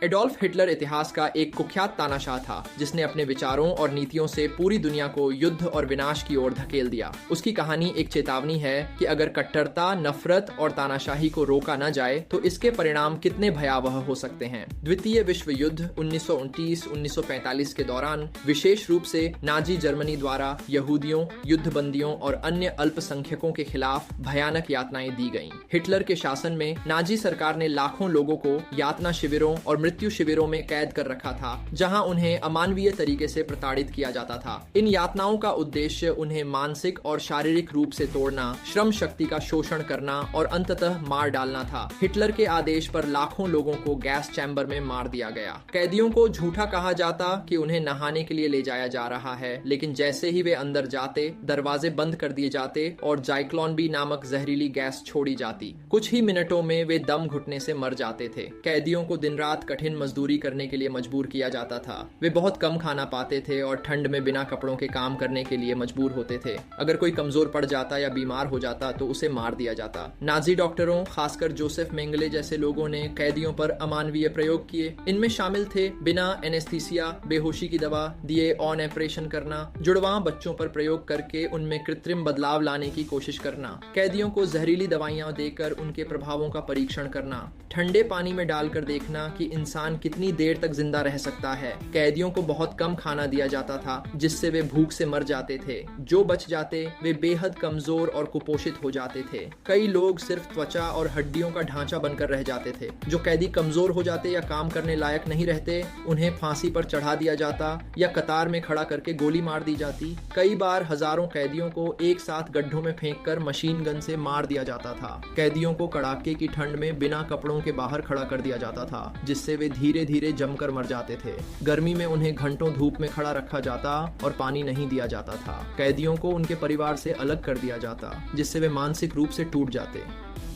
Adolf Hitler इतिहास का एक कुख्यात तानाशाह था जिसने अपने विचारों और नीतियों से पूरी दुनिया को युद्ध और विनाश की ओर धकेल दिया। उसकी कहानी एक चेतावनी है कि अगर कट्टरता, नफरत और तानाशाही को रोका न जाए तो इसके परिणाम कितने भयावह हो सकते हैं। द्वितीय विश्व युद्ध 1929-1945 के दौरान विशेष रूप से नाजी जर्मनी द्वारा यहूदियों, युद्धबंदियों और अन्य अल्पसंख्यकों के खिलाफ भयानक यातनाएं दी गईं। हिटलर के शासन में नाजी सरकार ने लाखों लोगों को यातना शिविरों और मृत्यु शिविरों में कैद कर रखा था, जहां उन्हें अमानवीय तरीके से प्रताड़ित किया जाता था। इन यातनाओं का उद्देश्य उन्हें मानसिक और शारीरिक रूप से तोड़ना, श्रम शक्ति का शोषण करना और अंततः मार डालना था। हिटलर के आदेश पर लाखों लोगों को गैस चैम्बर में मार दिया गया। कैदियों को झूठा कहा जाता कि उन्हें नहाने के लिए ले जाया जा रहा है, लेकिन जैसे ही वे अंदर जाते, दरवाजे बंद कर दिए जाते और जाइक्लोन बी नामक जहरीली गैस छोड़ी जाती। कुछ ही मिनटों में वे दम घुटने से मर जाते थे। कैदियों को दिन रात कठिन मजदूरी करने के लिए मजबूर किया जाता था। वे बहुत कम खाना पाते थे और ठंड में बिना कपड़ों के काम करने के लिए मजबूर होते थे। अगर कोई कमजोर पड़ जाता या बीमार हो जाता तो उसे मार दिया जाता। नाजी डॉक्टरों, खासकर जोसेफ मेंगले जैसे लोगों ने कैदियों पर अमानवीय प्रयोग किए। इनमें शामिल थे बिना एनेस्थीसिया, बेहोशी की दवा दिए ऑन ऑपरेशन करना, जुड़वां बच्चों पर प्रयोग करके उनमें कृत्रिम बदलाव लाने की कोशिश करना, कैदियों को जहरीली दवाइयां देकर उनके प्रभावों का परीक्षण करना, ठंडे पानी में डालकर देखना कि इंसान कितनी देर तक जिंदा रह सकता है। कैदियों को बहुत कम खाना दिया जाता था जिससे वे भूख से मर जाते थे। जो बच जाते वे बेहद कमजोर और कुपोषित हो जाते थे। कई लोग सिर्फ त्वचा और हड्डियों का ढांचा बनकर रह जाते थे। जो कैदी कमजोर हो जाते या काम करने लायक नहीं रहते, उन्हें फांसी पर चढ़ा दिया जाता या कतार में खड़ा करके गोली मार दी जाती। कई बार हजारों कैदियों को एक साथ गड्ढों में फेंककर मशीन गन से मार दिया जाता था। कैदियों को कड़ाके की ठंड में बिना कपड़ों के बाहर खड़ा कर दिया जाता था, जिससे वे धीरे धीरे जमकर मर जाते थे। गर्मी में उन्हें घंटों धूप में खड़ा रखा जाता और पानी नहीं दिया जाता था। कैदियों को उनके परिवार से अलग कर दिया जाता, जिससे वे मानसिक रूप से टूट जाते।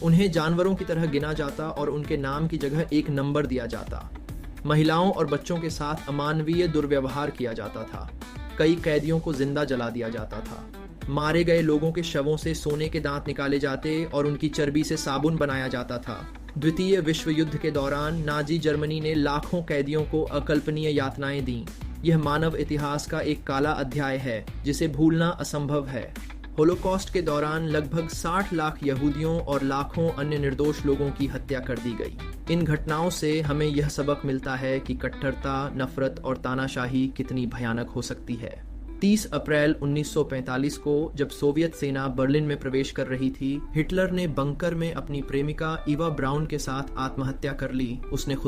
उन्हें जानवरों की तरह गिना जाता और उनके नाम की जगह एक नंबर दिया जाता। महिलाओं और बच्चों के साथ अमानवीय दुर्व्यवहार किया जाता था। कई कैदियों को जिंदा जला दिया जाता था। मारे गए लोगों के शवों से सोने के दांत निकाले जाते और उनकी चर्बी से साबुन बनाया जाता था। द्वितीय विश्व युद्ध के दौरान नाजी जर्मनी ने लाखों कैदियों को अकल्पनीय यातनाएं दी। यह मानव इतिहास का एक काला अध्याय है जिसे भूलना असंभव है। होलोकॉस्ट के दौरान लगभग 60 लाख यहूदियों और लाखों अन्य निर्दोष लोगों की हत्या कर दी गई। इन घटनाओं से हमें यह सबक मिलता है कि कट्टरता, नफरत और तानाशाही कितनी भयानक हो सकती है। 30 अप्रैल 1945 को जब सोवियत सेना बर्लिन में प्रवेश कर रही थी, हिटलर ने बंकर में अपनी प्रेमिका इवा ब्राउन के साथ आत्महत्या कर ली। उसने खुद